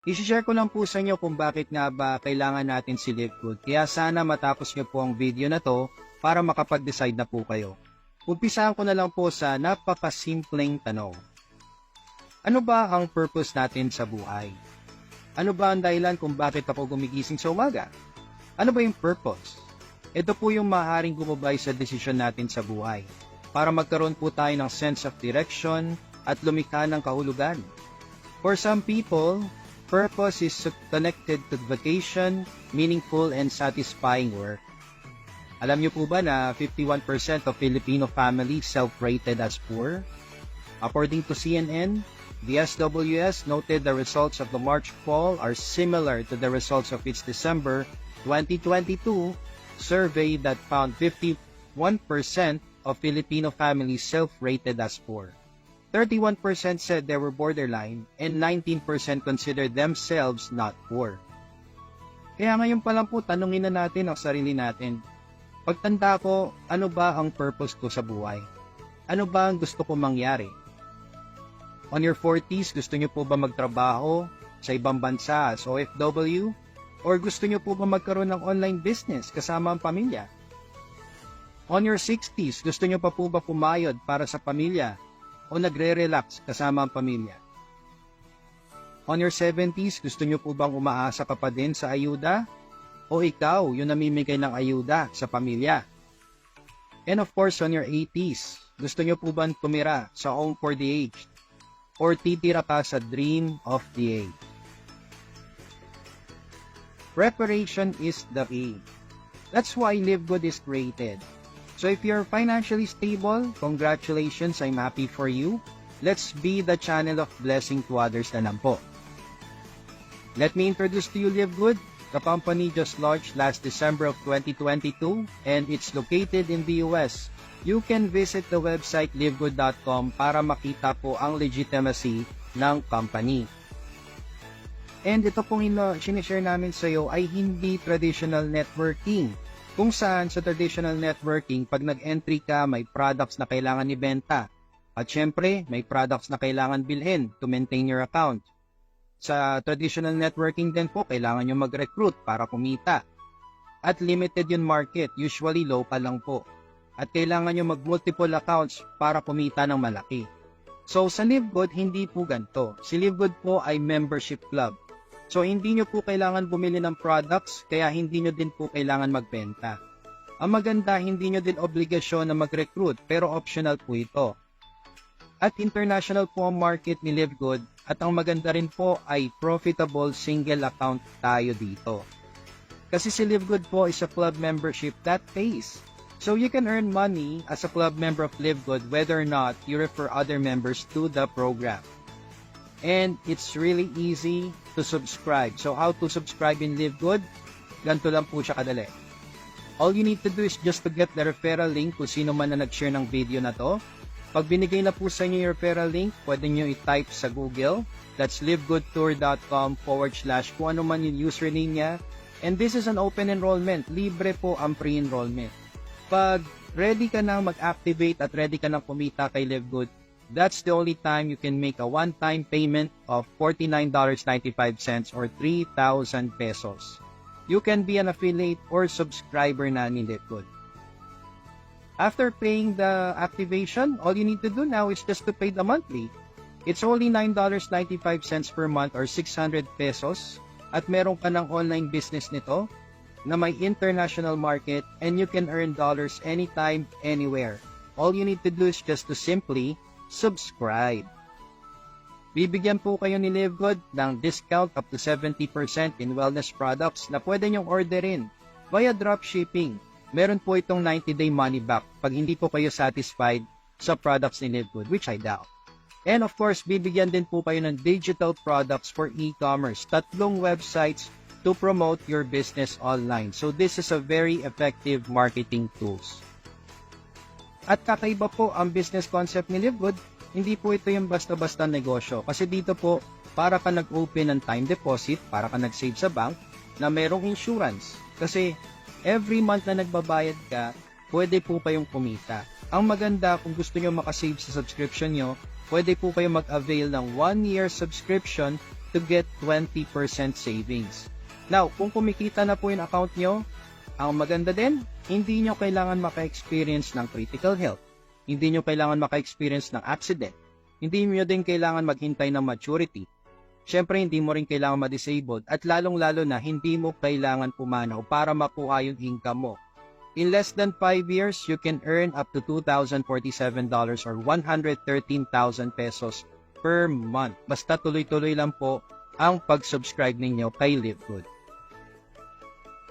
I-share ko lang po sa inyo kung bakit nga ba kailangan natin si Livegood. Kaya sana matapos nyo po ang video na to para makapag-decide na po kayo. Umpisahan ko na lang po sa napakasimpleng tanong. Ano ba ang purpose natin sa buhay? Ano ba ang dahilan kung bakit ako gumigising sa umaga? Ano ba yung purpose? Ito po yung maaaring gumabay sa desisyon natin sa buhay para magkaroon po tayo ng sense of direction at lumikha ng kahulugan. For some people, purpose is connected to vacation, meaningful and satisfying work. Alam niyo po ba na 51% of Filipino families self-rated as poor? According to CNN, the SWS noted the results of the March poll are similar to the results of its December 2022 survey that found 51% of Filipino families self-rated as poor. 31% said they were borderline and 19% considered themselves not poor. Kaya ngayon pa lang po tanungin na natin ang sarili natin. Pagtanda ko, ano ba ang purpose ko sa buhay? Ano ba ang gusto ko mangyari? On your 40s, gusto nyo po ba magtrabaho sa ibang bansa as OFW? Or gusto nyo po ba magkaroon ng online business kasama ang pamilya? On your 60s, gusto nyo pa po ba pumayod para sa pamilya? O nagre-relax kasama ang pamilya? On your 70s, gusto nyo po bang umaasa ka pa din sa ayuda? O ikaw yung namimigay ng ayuda sa pamilya? And of course, on your 80s, gusto nyo po bang tumira sa home for the aged? Or titira pa sa dream of the age? Preparation is the key. That's why Livegood is created. So if you're financially stable, congratulations, I'm happy for you. Let's be the channel of blessing to others na lang po. Let me introduce to you Livegood. The company just launched last December of 2022 and it's located in the US. You can visit the website livegood.com para makita po ang legitimacy ng company. And ito pong sinishare namin sa iyo ay hindi traditional networking. Kung saan sa traditional networking, pag nag-entry ka, may products na kailangan ibenta. At syempre, may products na kailangan bilhin to maintain your account. Sa traditional networking din po, kailangan nyo mag-recruit para kumita. At limited yung market, usually local lang po. At kailangan nyo mag-multiple accounts para kumita ng malaki. So sa Livegood, hindi po ganito. Si Livegood po ay membership club. So, hindi nyo po kailangan bumili ng products, kaya hindi nyo din po kailangan magbenta. Ang maganda, hindi nyo din obligasyon na mag-recruit, pero optional po ito. At international po ang market ni Livegood, at ang maganda rin po ay profitable single account tayo dito. Kasi si Livegood po is a club membership that pays. So, you can earn money as a club member of Livegood whether or not you refer other members to the program. And it's really easy to subscribe. So how to subscribe in Livegood? Ganito lang po siya kadali. All you need to do is just to get the referral link kung sino man na nag-share ng video na to. Pag binigay na po sa inyo yung referral link, pwede nyo i-type sa Google. That's livegoodtour.com/ kung ano man yung username niya. And this is an open enrollment. Libre po ang pre-enrollment. Pag ready ka nang mag-activate at ready ka nang kumita kay Livegood, that's the only time you can make a one-time payment of $49.95 or 3,000 pesos. You can be an affiliate or subscriber na ni Livegood. After paying the activation, all you need to do now is just to pay the monthly. It's only $9.95 per month or 600 pesos at meron ka ng online business nito na may international market and you can earn dollars anytime, anywhere. All you need to do is just to simply subscribe. Bibigyan po kayo ni Livegood ng discount up to 70% in wellness products na pwede nyong orderin via dropshipping. Meron po itong 90-day money back pag hindi po kayo satisfied sa products ni Livegood, which I doubt. And of course, bibigyan din po kayo ng digital products for e-commerce, 3 websites to promote your business online. So this is a very effective marketing tools. At kakaiba po ang business concept ni Livegood, hindi po ito yung basta-basta negosyo. Kasi dito po, para ka nag-open ng time deposit, para ka nag-save sa bank, na merong insurance. Kasi every month na nagbabayad ka, pwede po kayong kumita. Ang maganda, kung gusto nyo makasave sa subscription nyo, pwede po kayo mag-avail ng 1-year subscription to get 20% savings. Now, kung kumikita na po yung account nyo, ang maganda din, hindi nyo kailangan maka-experience ng critical health. Hindi nyo kailangan maka-experience ng accident. Hindi nyo din kailangan maghintay ng maturity. Siyempre, hindi mo rin kailangan ma-disabled at lalong-lalo na hindi mo kailangan pumanaw para makuha yung income mo. In less than 5 years, you can earn up to $2,047 or 113,000 pesos per month. Basta tuloy-tuloy lang po ang pag-subscribe ninyo kay Live Good.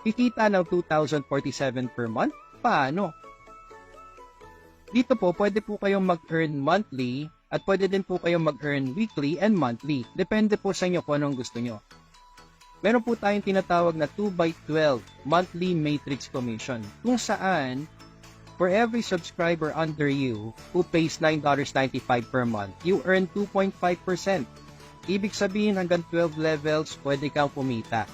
Kikita ng 2,047 per month? Paano? Dito po, pwede po kayong mag-earn monthly at pwede din po kayong mag-earn weekly and monthly. Depende po sa inyo kung anong gusto nyo. Meron po tayong tinatawag na 2x12 monthly matrix commission kung saan for every subscriber under you who pays $9.95 per month, you earn 2.5%. Ibig sabihin hanggang 12 levels, pwede kang kumita.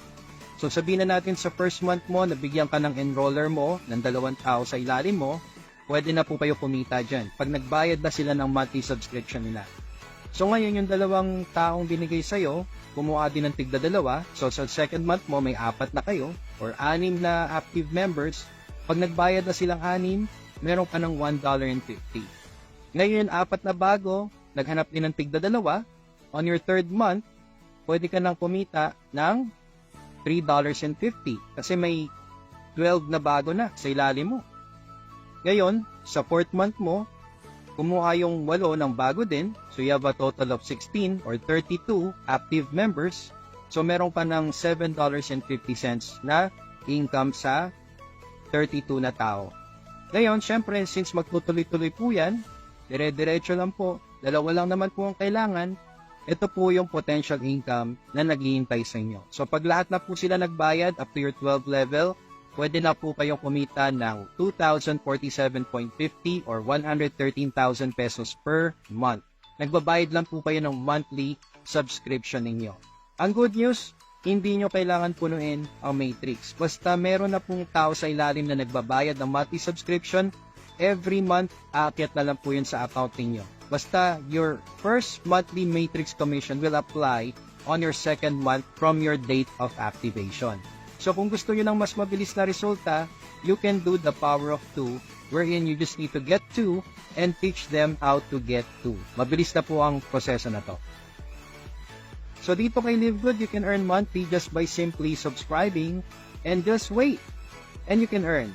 So sabihin na natin sa first month mo, nabigyan ka ng enroller mo ng 2 tao sa ilalim mo, pwede na po kayo kumita dyan pag nagbayad na sila ng monthly subscription nila. So ngayon yung 2 taong binigay sa'yo, kumuha din ng tigda 2. So sa second month mo, may 4 na kayo or 6 na active members. Pag nagbayad na silang 6, meron ka ng $1.50. Ngayon, 4 na bago, naghanap din ng tigda 2. On your third month, pwede ka nang kumita ng $3.50 kasi may 12 na bago na sa ilalim mo. Ngayon, sa fourth month mo, kumuha yung 8 ng bago din. So you have a total of 16 or 32 active members. So meron ka ng $7.50 na income sa 32 na tao. Ngayon, syempre, since magtutuloy-tuloy po yan, dire-diretso lang po, 2 lang naman po ang kailangan, ito po yung potential income na naghihintay sa inyo. So pag lahat na po sila nagbayad up to your 12 level, pwede na po kayong kumita ng 2,047.50 or 113,000 pesos per month. Nagbabayad lang po kayo ng monthly subscription ninyo. Ang good news, hindi nyo kailangan punuin ang matrix. Basta meron na pong tao sa ilalim na nagbabayad ng monthly subscription, every month, aakyat na lang po yun sa account ninyo. Basta your first monthly matrix commission will apply on your second month from your date of activation. So kung gusto nyo ng mas mabilis na resulta, you can do the power of 2, wherein you just need to get 2 and teach them how to get 2. Mabilis na po ang proseso na to. So dito kay Live Good, you can earn monthly just by simply subscribing and just wait. And you can earn.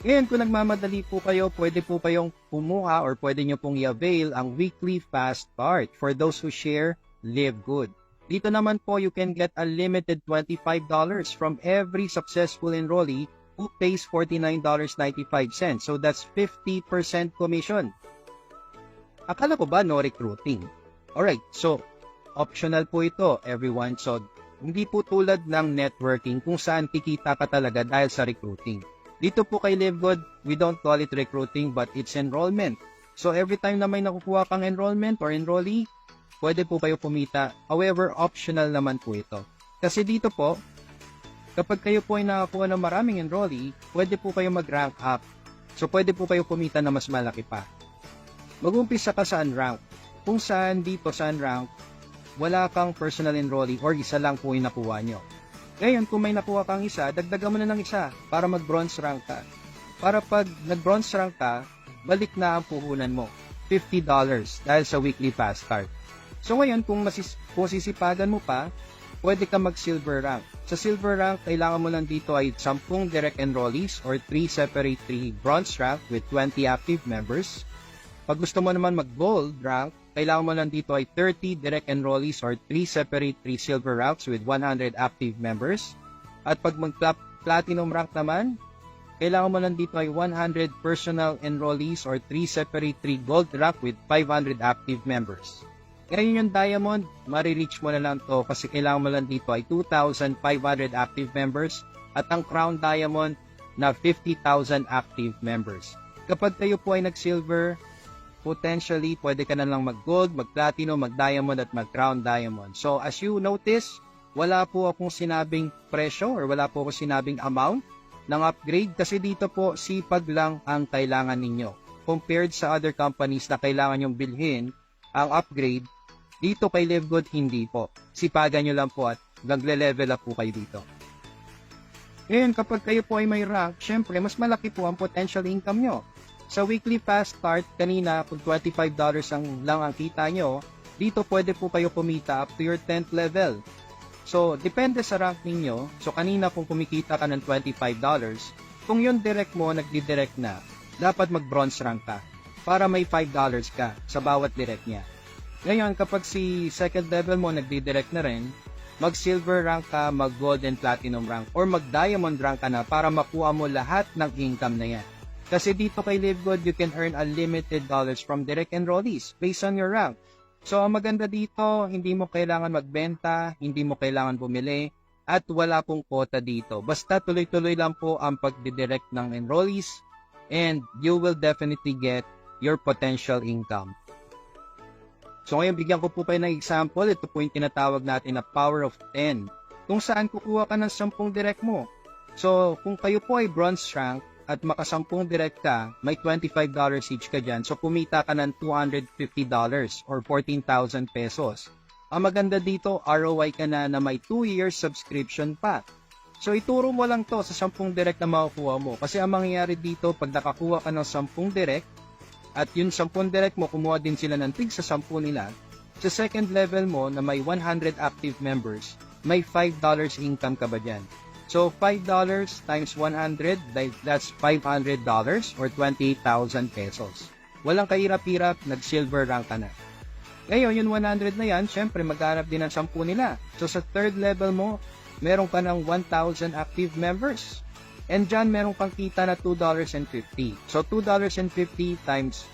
Ngayon, kung nagmamadali po kayo, pwede po kayong kumuha or pwede nyo pong i-avail ang weekly fast card for those who share Live Good. Dito naman po, you can get a limited $25 from every successful enrollee who pays $49.95. So that's 50% commission. Akala ko ba no recruiting? Alright, so optional po ito, everyone. So hindi po tulad ng networking kung saan kikita ka talaga dahil sa recruiting. Dito po kay Live Good, we don't call it recruiting but it's enrollment. So every time na may nakukuha kang enrollment or enrollee, pwede po kayo kumita. However, optional naman po ito. Kasi dito po, kapag kayo po ay nakakuha ng maraming enrollee, pwede po kayo mag-rank up. So pwede po kayo kumita na mas malaki pa. Mag-umpisa ka sa unrank. Kung saan dito sa unrank, wala kang personal enrollee or isa lang po yung nakuha nyo. Ngayon, kung may nakuha kang isa, dagdagan mo na ng isa para mag-bronze rank ka. Para pag nag-bronze rank ka, balik na ang puhunan mo. $50 dahil sa weekly fast card. So ngayon, kung sisipagan mo pa, pwede ka mag-silver rank. Sa silver rank, kailangan mo lang dito ay 10 direct enrollees or 3 separate 3 bronze rank with 20 active members. Pag gusto mo naman mag-gold rank, kailangan mo lang dito ay 30 direct enrollees or 3 separate 3 silver ranks with 100 active members. At pag mag-platinum rank naman, kailangan mo lang dito ay 100 personal enrollees or 3 separate 3 gold rank with 500 active members. Ngayon yung diamond, marireach mo na lang to kasi kailangan mo lang dito ay 2,500 active members at ang crown diamond na 50,000 active members. Kapag kayo po ay nag-silver, potentially, pwede ka na lang mag-gold, mag-platinum, mag-diamond, at mag-crown diamond. So, as you notice, wala po akong sinabing presyo or wala po akong sinabing amount ng upgrade kasi dito po, sipag lang ang kailangan ninyo. Compared sa other companies na kailangan yung bilhin ang upgrade, Dito kay Live Good, hindi po. Sipagan nyo lang po at nagle-level up po kayo dito. Ngayon, kapag kayo po ay may rank, syempre, mas malaki po ang potential income nyo. Sa weekly fast start, kanina, kung $25 lang ang kita nyo, dito pwede po kayo kumita up to your 10th level. So, depende sa rank ninyo. So, kanina kung kumikita ka ng $25, kung yung direct mo nagdi-direct na, dapat mag-bronze rank ka para may $5 ka sa bawat direct niya. Ngayon, kapag si second level mo nagdi-direct na rin, mag-silver rank ka, mag-gold and platinum rank, or mag-diamond rank ka na para makuha mo lahat ng income na yan. Kasi dito kay Live Good, you can earn unlimited dollars from direct enrollees based on your rank. So, ang maganda dito, hindi mo kailangan magbenta, hindi mo kailangan bumili, at wala pong quota dito. Basta tuloy-tuloy lang po ang pagdidirect ng enrollees, and you will definitely get your potential income. So, ngayon, bigyan ko po kayo ng example. Ito po yung tinatawag natin na Power of 10, kung saan kukuha ka ng 10 direct mo. So, kung kayo po ay bronze rank, at makasampung direct ka, may $25 each ka dyan. So, kumita ka ng $250 or 14,000 pesos. Ang maganda dito, ROI ka na may 2 years subscription pa. So, ituro mo lang to sa 10 direct na makukuha mo. Kasi ang mangyayari dito, pag nakakuha ka ng 10 direct, at yung 10 direct mo, kumuha din sila ng tig sa 10 nila, sa second level mo na may 100 active members, may $5 income ka ba dyan? So, $5 times 100, that's $500 or 28,000 pesos. Walang kahirap-hirap, nag-silver rank ka na. Ngayon, yung 100 na yan, syempre, maghanap din ng 10 nila. So, sa third level mo, meron ka ng 1,000 active members. And dyan, meron kang kita na $2.50. So, $2.50 times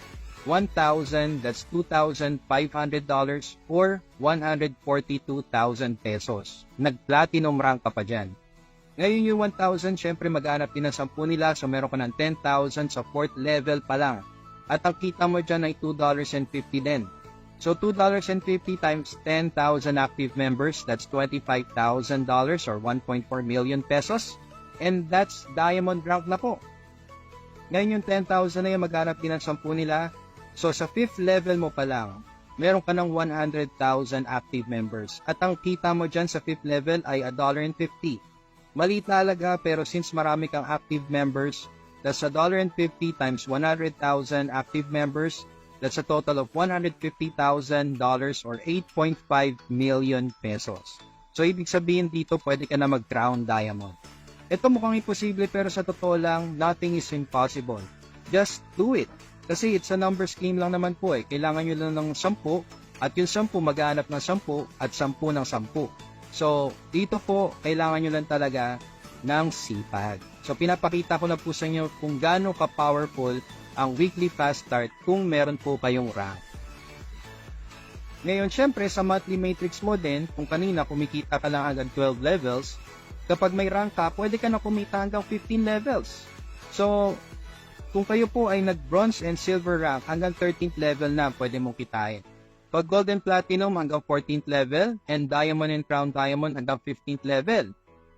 1,000, that's $2,500 or 142,000 pesos. Nag-platinum rank ka pa dyan. Ngayon yung 1,000, syempre mag-aanap din ng 10 nila, so meron ka ng 10,000 sa 4th level pa lang. At ang kita mo dyan ay $2.50 din. So $2.50 times 10,000 active members, that's $25,000 or 1.4 million pesos. And that's diamond rank na po. Ngayon yung 10,000 na yan, mag-aanap din ng 10 nila. So sa 5th level mo pa lang, meron ka ng 100,000 active members. At ang kita mo dyan sa 5th level ay $1.50. Maliit na alaga, pero since marami kang active members, that's $1.50 times 100,000 active members, that's a total of $150,000 or 8.5 million pesos. So, ibig sabihin dito, pwede ka na mag-crown diamond. Ito mukhang imposible, pero sa totoo lang, nothing is impossible. Just do it. Kasi it's a numbers game lang naman po eh. Kailangan nyo lang ng 10, at yung 10 maghanap ng 10, at 10 ng 10. So, dito po, kailangan nyo lang talaga ng sipag. So, pinapakita ko na po sa inyo kung gaano ka-powerful ang weekly fast start kung meron po kayong rank. Ngayon, syempre, sa monthly matrix mo din, kung kanina kumikita ka lang hanggang 12 levels, kapag may rank ka, pwede ka na kumita hanggang 15 levels. So, kung kayo po ay nag-bronze and silver rank, hanggang 13th level na pwede mong kitain. Pag gold and platinum hanggang 14th level, and diamond and crown diamond hanggang 15th level.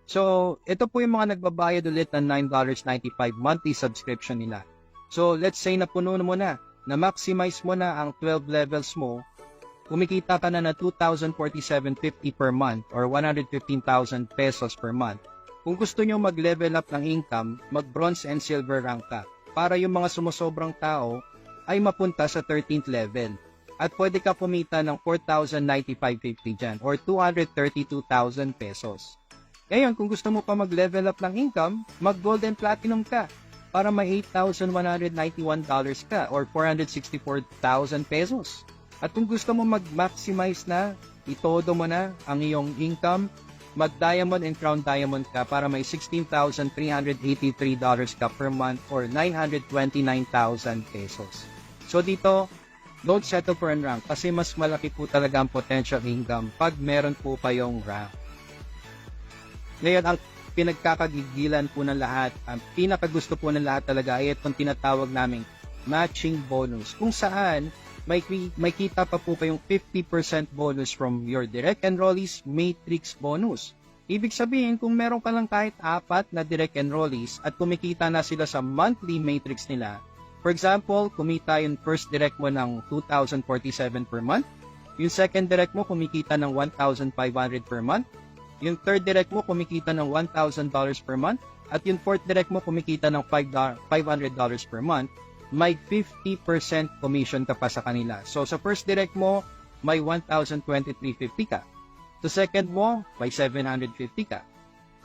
So, ito po yung mga nagbabayad ulit ng $9.95 monthly subscription nila. So, let's say na puno mo na-maximize mo na ang 12 levels mo, kumikita ka na 2,047.50 per month or 115,000 pesos per month. Kung gusto nyo mag-level up ng income, mag-bronze and silver rank ka para yung mga sumusobrang tao ay mapunta sa 13th level. At pwede ka kumita ng 4,095.50 dyan or 232,000 pesos. Ngayon, kung gusto mo pa mag-level up ng income, mag-gold and platinum ka para may $8,191 ka or 464,000 pesos. At kung gusto mo mag-maximize na, itodo mo na ang iyong income, mag-diamond and crown diamond ka para may $16,383 ka per month or 929,000 pesos. So dito, don't settle for a rank kasi mas malaki po talaga ang potential income pag meron po kayong rank. Ngayon, ang pinagkakagigilan po ng lahat, ang pinakagusto po ng lahat talaga ay itong tinatawag naming matching bonus, kung saan may kita pa po kayong 50% bonus from your direct enrollees matrix bonus. Ibig sabihin, kung meron ka lang kahit 4 na direct enrollees at kumikita na sila sa monthly matrix nila, for example, kumita yung first direct mo ng 2,047 per month, Yung second direct mo kumikita ng 1,500 per month. Yung third direct mo kumikita ng $1,000 per month. At yung fourth direct mo kumikita ng $500 per month. May 50% commission ka pa sa kanila. So sa first direct mo, may 1,023.50 ka. Sa second mo, may 750 ka.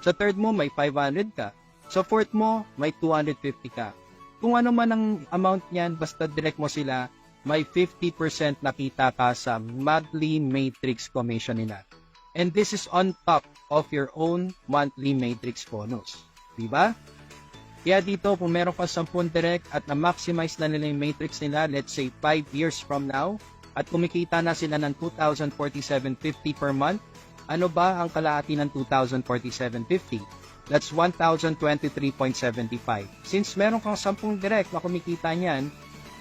Sa third mo, may 500 ka. Sa fourth mo, may 250 ka. Kung ano man ang amount niyan, basta direct mo sila, may 50% nakita ka sa monthly matrix commission nila. And this is on top of your own monthly matrix bonus. Diba? Kaya dito, kung meron ka 10 direct at na-maximize na nila yung matrix nila, let's say 5 years from now, at kumikita na sila ng 2,047.50 per month, ano ba ang kalahati ng 2,047.50? That's 1,023.75. Since meron kang 10 direct na kumikita niyan,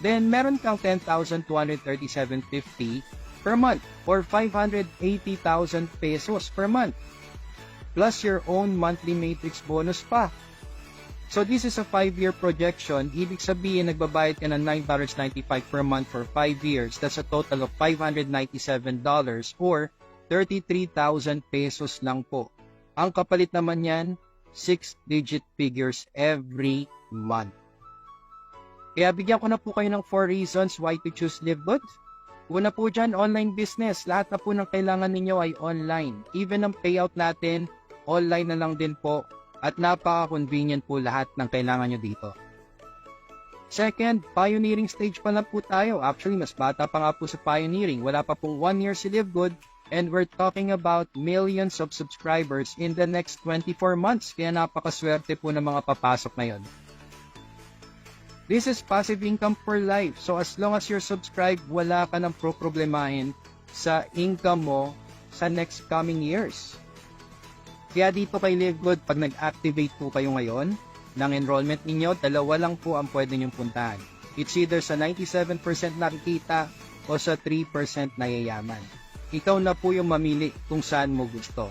then meron kang 10,237.50 per month or 580,000 pesos per month. Plus your own monthly matrix bonus pa. So this is a 5-year projection. Ibig sabihin, nagbabayad ka ng $9.95 per month for 5 years. That's a total of $597 or 33,000 pesos lang po. Ang kapalit naman yan, 6-digit figures every month. Kaya bigyan ko na po kayo ng 4 reasons why to choose LiveGood. Una po dyan, online business. Lahat na po ng kailangan ninyo ay online. Even ang payout natin, online na lang din po. At napaka-convenient po lahat ng kailangan nyo dito. Second, pioneering stage pa lang po tayo. Actually, mas bata pa nga po sa pioneering. Wala pa pong 1 year si LiveGood. And we're talking about millions of subscribers in the next 24 months. Kaya napakaswerte po ng mga papasok na yon. This is passive income for life. So as long as you're subscribed, wala ka nang problemahin sa income mo sa next coming years. Kaya dito kay LiveGood, pag nag-activate po kayo ngayon ng enrollment ninyo, dalawa lang po ang pwede nyong puntahan. It's either sa 97% nakikita o sa 3% na yayaman. Ikaw na po yung mamili kung saan mo gusto.